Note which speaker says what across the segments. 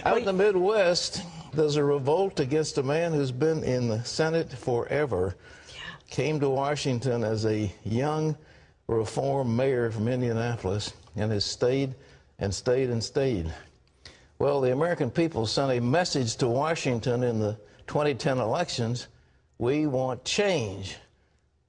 Speaker 1: Out in the Midwest, there's a revolt against a man who's been in the Senate forever. Came to Washington as a young reform mayor from Indianapolis and has stayed and stayed and stayed. Well, the American people sent a message to Washington in the 2010 elections: we want change.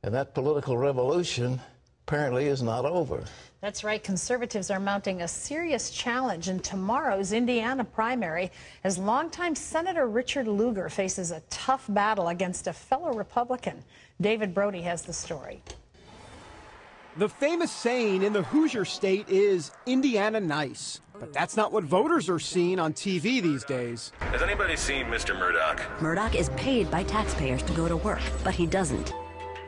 Speaker 1: And that political revolution apparently is not over.
Speaker 2: That's right. Conservatives are mounting a serious challenge in tomorrow's Indiana primary as longtime Senator Richard Lugar faces a tough battle against a fellow Republican. David Brody has the story.
Speaker 3: The famous saying in the Hoosier state is Indiana nice. But that's not what voters are seeing on TV these days.
Speaker 4: Has anybody seen Mr. Murdoch?
Speaker 5: Murdoch is paid by taxpayers to go to work, but he doesn't.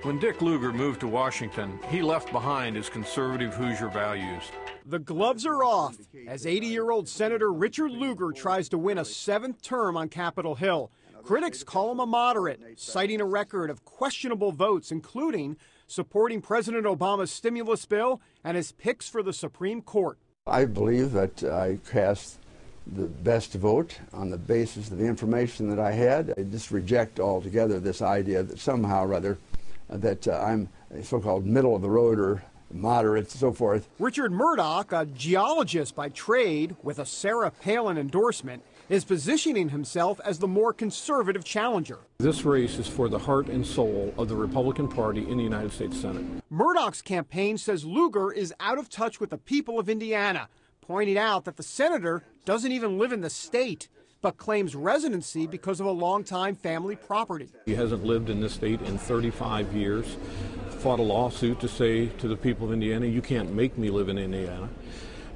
Speaker 6: When Dick Lugar moved to Washington, he left behind his conservative Hoosier values.
Speaker 3: The gloves are off as 80-year-old Senator Richard Lugar tries to win a 7th term on Capitol Hill. Critics call him a moderate, citing a record of questionable votes, including supporting President Obama's stimulus bill and his picks for the Supreme Court.
Speaker 7: I believe that I cast the best vote on the basis of the information that I had. I just reject altogether this idea that somehow or other that I'm a so-called middle of the road or moderate, so forth.
Speaker 3: Richard Murdoch, a geologist by trade with a Sarah Palin endorsement, is positioning himself as the more conservative challenger.
Speaker 6: This race is for the heart and soul of the Republican Party in the United States Senate.
Speaker 3: Murdoch's campaign says Lugar is out of touch with the people of Indiana, pointing out that the senator doesn't even live in the state, but claims residency because of a longtime family property.
Speaker 6: He hasn't lived in this state in 35 years, fought a lawsuit to say to the people of Indiana, you can't make me live in Indiana.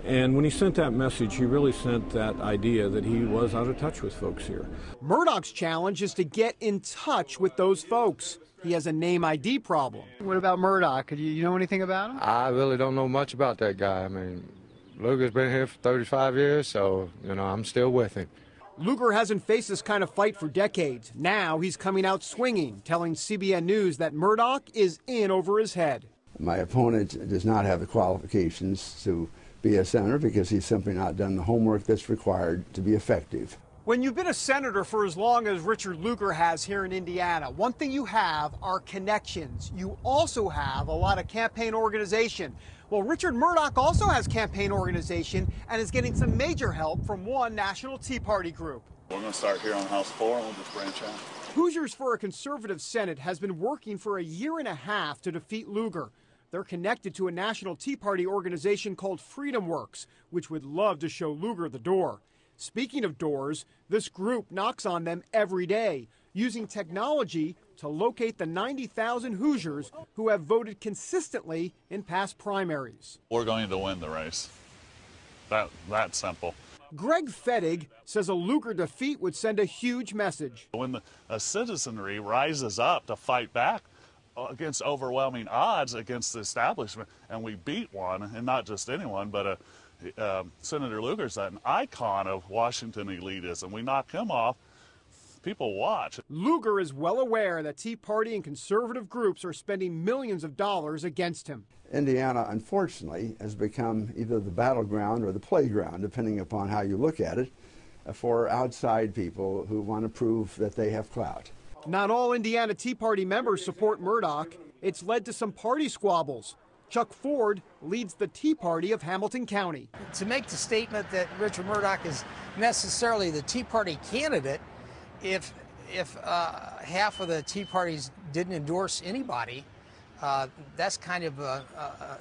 Speaker 6: And when he sent that message, he really sent that idea that he was out of touch with folks here.
Speaker 3: Murdoch's challenge is to get in touch with those folks. He has a name ID problem.
Speaker 8: What about Murdoch? Do you know anything about him?
Speaker 9: I really don't know much about that guy. I mean, Lugar's been here for 35 years, so, I'm still with him.
Speaker 3: Lugar hasn't faced this kind of fight for decades. Now he's coming out swinging, telling CBN News that Murdoch is in over his head.
Speaker 7: My opponent does not have the qualifications to be a senator because he's simply not done the homework that's required to be effective.
Speaker 3: When you've been a senator for as long as Richard Lugar has here in Indiana, one thing you have are connections. You also have a lot of campaign organization. Well, Richard Murdoch also has campaign organization and is getting some major help from one national Tea Party group.
Speaker 10: We're going to start here on House floor and we'll just branch out.
Speaker 3: Hoosiers for a Conservative Senate has been working for a year and a half to defeat Lugar. They're connected to a national Tea Party organization called Freedom Works, which would love to show Lugar the door. Speaking of doors, this group knocks on them every day, using technology to locate the 90,000 Hoosiers who have voted consistently in past primaries.
Speaker 10: We're going to win the race. That's simple.
Speaker 3: Greg Fettig says a Lugar defeat would send a huge message.
Speaker 10: When a citizenry rises up to fight back against overwhelming odds against the establishment, and we beat one, and not just anyone, but Senator Lugar's an icon of Washington elitism. We knock him off, people watch.
Speaker 3: Lugar is well aware that Tea Party and conservative groups are spending millions of dollars against him.
Speaker 7: Indiana, unfortunately, has become either the battleground or the playground, depending upon how you look at it, for outside people who want to prove that they have clout.
Speaker 3: Not all Indiana Tea Party members support Murdoch. It's led to some party squabbles. Chuck Ford leads the Tea Party of Hamilton County.
Speaker 11: To make the statement that Richard Murdoch is necessarily the Tea Party candidate, if half of the Tea Parties didn't endorse anybody, that's kind of a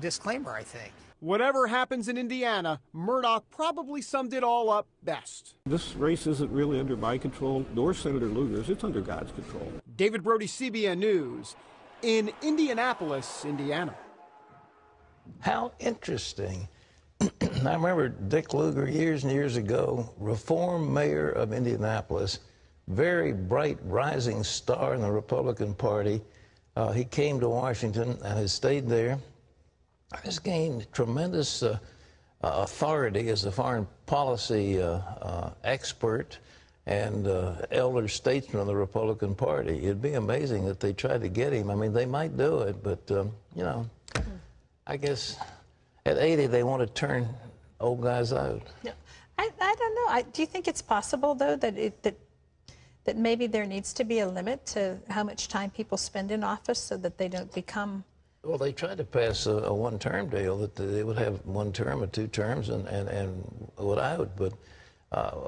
Speaker 11: disclaimer, I think.
Speaker 3: Whatever happens in Indiana, Murdoch probably summed it all up best.
Speaker 6: This race isn't really under my control, nor Senator Lugar's. It's under God's control.
Speaker 3: David Brody, CBN News, in Indianapolis, Indiana.
Speaker 1: How interesting. I remember Dick Lugar years and years ago, reform mayor of Indianapolis, very bright rising star in the Republican Party. He came to Washington and has stayed there. Has gained tremendous authority as a foreign policy expert and elder statesman of the Republican Party. It'd be amazing that they tried to get him. I mean, they might do it, but, I guess at 80 they want to turn old guys out.
Speaker 2: I don't know. Do you think it's possible, though, that maybe there needs to be a limit to how much time people spend in office so that they don't become...
Speaker 1: Well, they tried to pass a one-term deal that they would have 1 term or 2 terms and what I would, but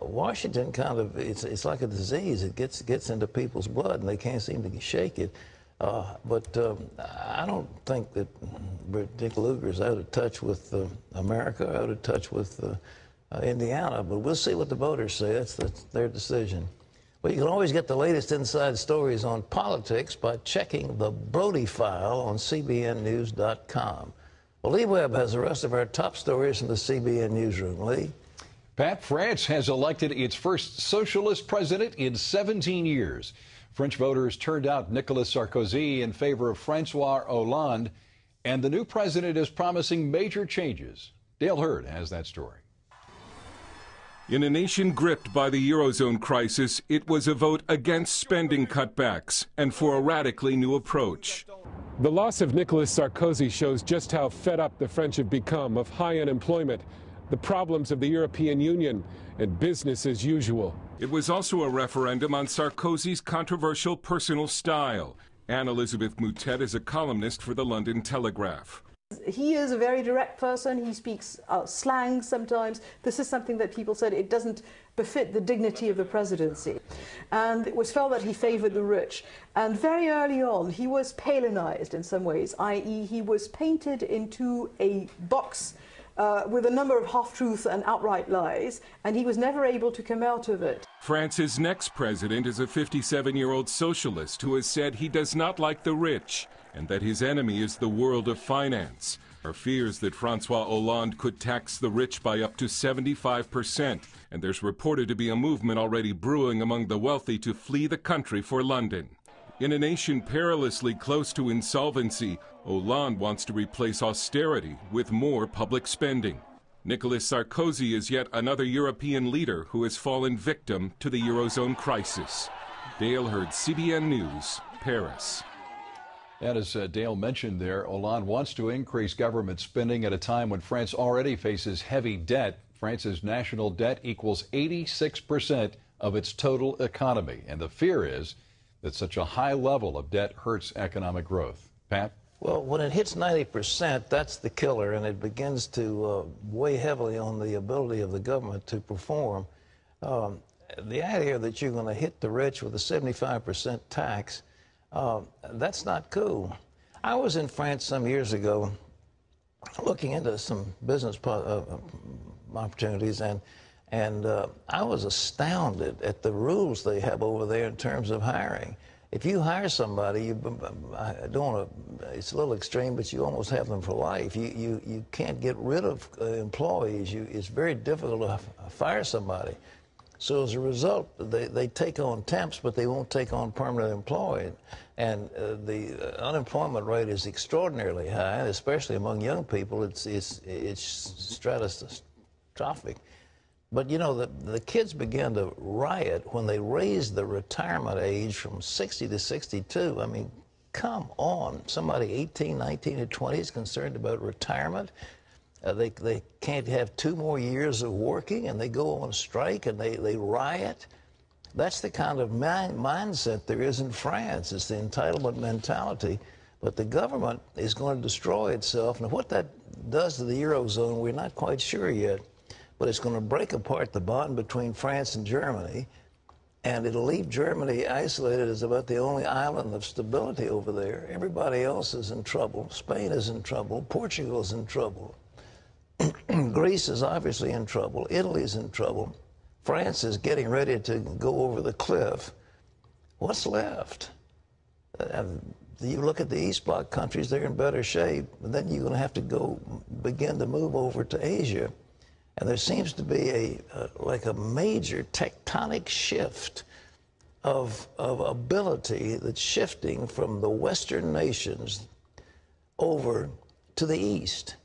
Speaker 1: Washington kind of, it's like a disease. It gets into people's blood and they can't seem to shake it. But I don't think that Dick Lugar's out of touch with America, out of touch with Indiana, but we'll see what the voters say. That's their decision. Well, you can always get the latest inside stories on politics by checking the Brody File on CBNNews.com. Well, Lee Webb has the rest of our top stories from the CBN newsroom. Lee?
Speaker 12: Pat, France has elected its first socialist president in 17 years. French voters turned out Nicolas Sarkozy in favor of Francois Hollande, and the new president is promising major changes. Dale Hurd has that story.
Speaker 13: In a nation gripped by the Eurozone crisis, it was a vote against spending cutbacks and for a radically new approach.
Speaker 14: The loss of Nicolas Sarkozy shows just how fed up the French have become of high unemployment, the problems of the European Union, and business as usual.
Speaker 13: It was also a referendum on Sarkozy's controversial personal style. Anne-Elizabeth Moutet is a columnist for the London Telegraph.
Speaker 15: He is a very direct person. He speaks slang sometimes. This is something that people said it doesn't befit the dignity of the presidency. And it was felt that he favored the rich. And very early on, he was Palinized in some ways, i.e. he was painted into a box with a number of half-truths and outright lies, and he was never able to come out of it.
Speaker 13: France's next president is a 57-year-old socialist who has said he does not like the rich and that his enemy is the world of finance. There are fears that Francois Hollande could tax the rich by up to 75%, and there's reported to be a movement already brewing among the wealthy to flee the country for London. In a nation perilously close to insolvency, Hollande wants to replace austerity with more public spending. Nicolas Sarkozy is yet another European leader who has fallen victim to the Eurozone crisis. Dale Hurd, CBN News, Paris.
Speaker 12: And as Dale mentioned there, Hollande wants to increase government spending at a time when France already faces heavy debt. France's national debt equals 86% of its total economy. And the fear is that such a high level of debt hurts economic growth. Pat?
Speaker 1: Well, when it hits 90%, that's the killer, and it begins to weigh heavily on the ability of the government to perform. The idea that you're going to hit the rich with a 75% tax, that's not cool. I was in France some years ago looking into some business opportunities, and I was astounded at the rules they have over there in terms of hiring. If you hire somebody, I don't want to, it's a little extreme, but you almost have them for life. You can't get rid of employees. It's very difficult to fire somebody. So as a result, they take on temps, but they won't take on permanent employees. And the unemployment rate is extraordinarily high, especially among young people. It's stratospheric. But, you know, the kids began to riot when they raised the retirement age from 60 to 62. I mean, come on. Somebody 18, 19, or 20 is concerned about retirement. They can't have 2 more years of working, and they go on strike, and they riot. That's the kind of mindset there is in France. It's the entitlement mentality. But the government is going to destroy itself. And what that does to the Eurozone, we're not quite sure yet. But it's going to break apart the bond between France and Germany, and it'll leave Germany isolated as about the only island of stability over there. Everybody else is in trouble. Spain is in trouble. Portugal is in trouble. Greece is obviously in trouble. Italy is in trouble. France is getting ready to go over the cliff. What's left? You look at the East Bloc countries, they're in better shape. But then you're going to have to begin to move over to Asia. And there seems to be like a major tectonic shift of ability that's shifting from the Western nations over to the East.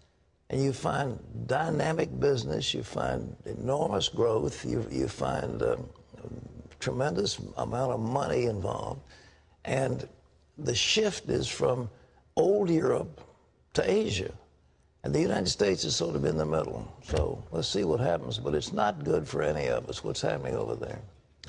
Speaker 1: And you find dynamic business, you find enormous growth, you find tremendous amount of money involved. And the shift is from old Europe to Asia. And the United States is sort of in the middle. So let's see what happens. But it's not good for any of us, what's happening over there.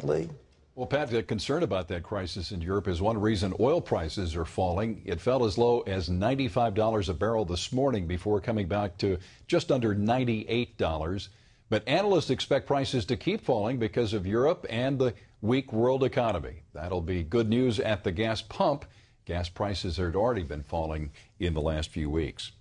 Speaker 1: Lee?
Speaker 12: Well, Pat, the concern about that crisis in Europe is one reason oil prices are falling. It fell as low as $95 a barrel this morning before coming back to just under $98. But analysts expect prices to keep falling because of Europe and the weak world economy. That'll be good news at the gas pump. Gas prices had already been falling in the last few weeks.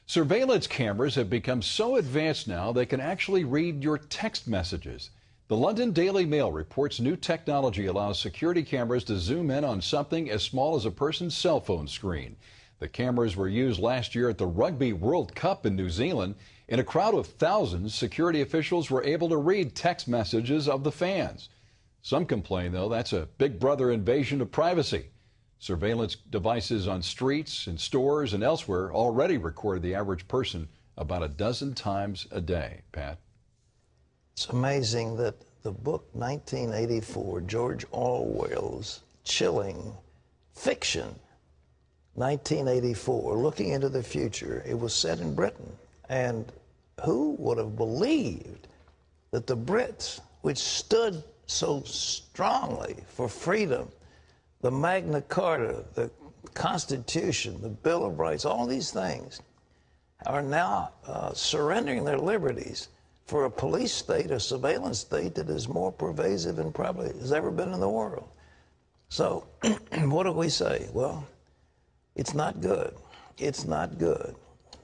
Speaker 12: Surveillance cameras have become so advanced now they can actually read your text messages. The London Daily Mail reports new technology allows security cameras to zoom in on something as small as a person's cell phone screen. The cameras were used last year at the Rugby World Cup in New Zealand. In a crowd of thousands, security officials were able to read text messages of the fans. Some complain, though, that's a Big Brother invasion of privacy. Surveillance devices on streets, in stores, and elsewhere already record the average person about a dozen times a day. Pat?
Speaker 1: It's amazing that the book 1984, George Orwell's chilling fiction, 1984, looking into the future, it was set in Britain. And who would have believed that the Brits, which stood so strongly for freedom, the Magna Carta, the Constitution, the Bill of Rights, all these things, are now surrendering their liberties for a police state, a surveillance state that is more pervasive and probably has ever been in the world. So what do we say? Well, it's not good. It's not good.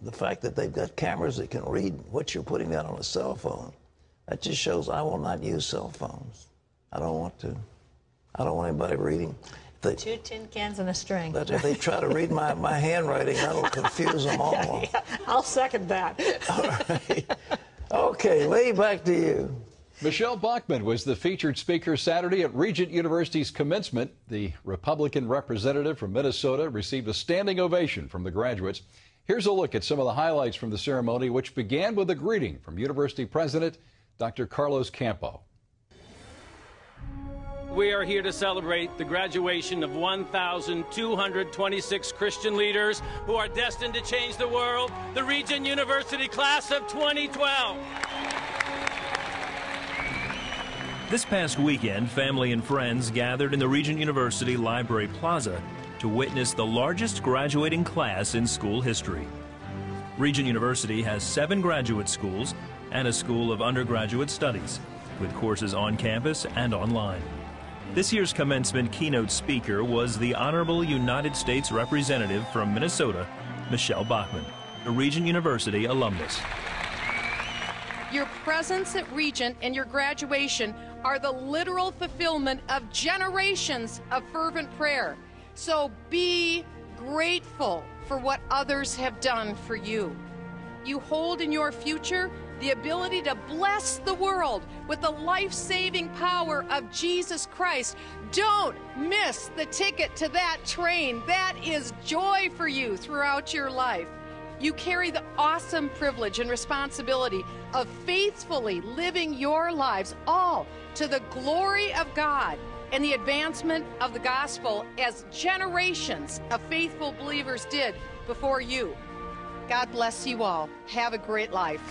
Speaker 1: The fact that they've got cameras that can read what you're putting down on a cell phone, that just shows I will not use cell phones. I don't want to. I don't want anybody reading.
Speaker 2: Two tin cans and a string.
Speaker 1: If they try to read my handwriting, that'll confuse them all.
Speaker 2: Yeah, I'll second that.
Speaker 1: All right. Okay, Lee, back to you.
Speaker 12: Michelle Bachmann was the featured speaker Saturday at Regent University's commencement. The Republican representative from Minnesota received a standing ovation from the graduates. Here's a look at some of the highlights from the ceremony, which began with a greeting from University President Dr. Carlos Campo.
Speaker 16: We are here to celebrate the graduation of 1,226 Christian leaders who are destined to change the world, the Regent University class of 2012.
Speaker 17: This past weekend, family and friends gathered in the Regent University Library Plaza to witness the largest graduating class in school history. Regent University has 7 graduate schools and a school of undergraduate studies, with courses on campus and online. This year's commencement keynote speaker was the Honorable United States Representative from Minnesota, Michelle Bachmann, a Regent University alumnus.
Speaker 18: Your presence at Regent and your graduation are the literal fulfillment of generations of fervent prayer. So be grateful for what others have done for you. You hold in your future the ability to bless the world with the life-saving power of Jesus Christ. Don't miss the ticket to that train. That is joy for you throughout your life. You carry the awesome privilege and responsibility of faithfully living your lives all to the glory of God and the advancement of the gospel as generations of faithful believers did before you. God bless you all. Have a great life.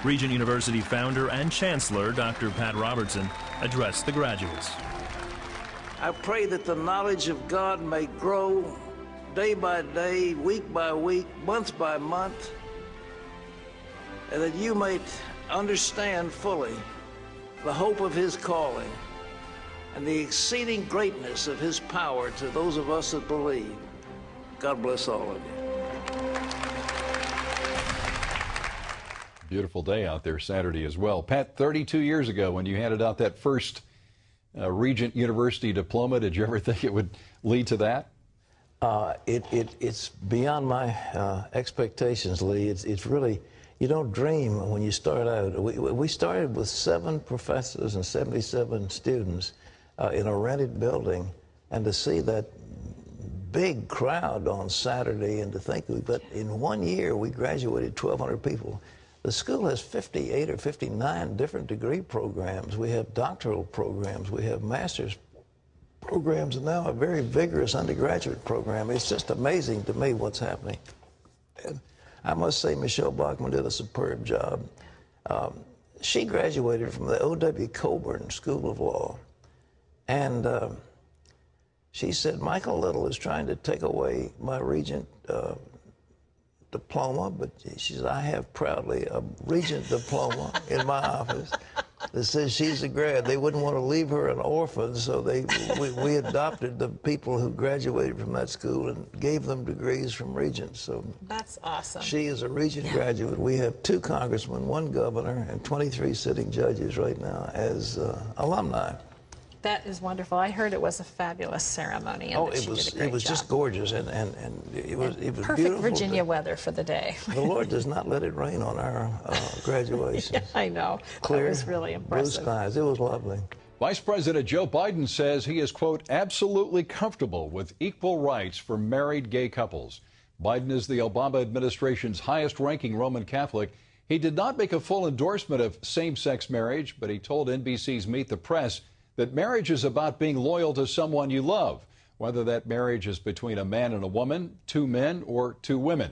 Speaker 17: Regent University founder and chancellor Dr. Pat Robertson addressed the graduates.
Speaker 1: I pray that the knowledge of God may grow day by day, week by week, month by month, and that you may understand fully the hope of His calling and the exceeding greatness of His power to those of us that believe. God bless all of you.
Speaker 12: Beautiful day out there Saturday as well. Pat, 32 years ago when you handed out that first Regent University diploma, did you ever think it would lead to that?
Speaker 1: It's beyond my expectations, Lee. It's really, you don't dream when you start out. We started with 7 professors and 77 students in a rented building, and to see that big crowd on Saturday and to think that in 1 year we graduated 1,200 people. The school has 58 or 59 different degree programs. We have doctoral programs. We have master's programs and now a very vigorous undergraduate program. It's just amazing to me what's happening. And I must say Michelle Bachmann did a superb job. She graduated from the O.W. Coburn School of Law, and she said, Michael Little is trying to take away my Regent diploma, but she said, I have proudly a Regent diploma in my office that says she's a grad. They wouldn't want to leave her an orphan, so we adopted the people who graduated from that school and gave them degrees from Regents. So
Speaker 2: that's awesome.
Speaker 1: She is a Regent graduate. We have 2 congressmen, 1 governor, and 23 sitting judges right now as alumni.
Speaker 2: That is wonderful. I heard it was a fabulous ceremony. And
Speaker 1: it was just gorgeous, and it was
Speaker 2: perfect
Speaker 1: beautiful.
Speaker 2: Virginia weather for the day.
Speaker 1: The Lord does not let it rain on our graduations.
Speaker 2: Yeah, I know.
Speaker 1: Clear,
Speaker 2: that was really impressive.
Speaker 1: Blue skies. It was lovely.
Speaker 12: Vice President Joe Biden says he is, quote, absolutely comfortable with equal rights for married gay couples. Biden is the Obama administration's highest-ranking Roman Catholic. He did not make a full endorsement of same-sex marriage, but he told NBC's Meet the Press that marriage is about being loyal to someone you love, whether that marriage is between a man and a woman, 2 men, or 2 women.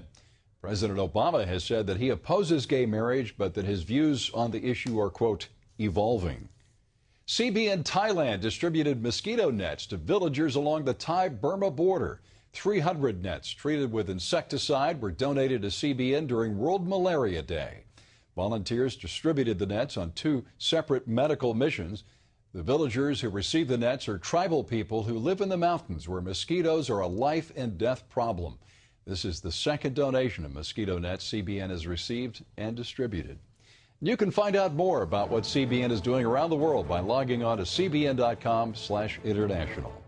Speaker 12: President Obama has said that he opposes gay marriage, but that his views on the issue are, quote, evolving. CBN Thailand distributed mosquito nets to villagers along the Thai-Burma border. 300 nets treated with insecticide were donated to CBN during World Malaria Day. Volunteers distributed the nets on 2 separate medical missions. The villagers who receive the nets are tribal people who live in the mountains where mosquitoes are a life and death problem. This is the 2nd donation of mosquito nets CBN has received and distributed. You can find out more about what CBN is doing around the world by logging on to cbn.com/international.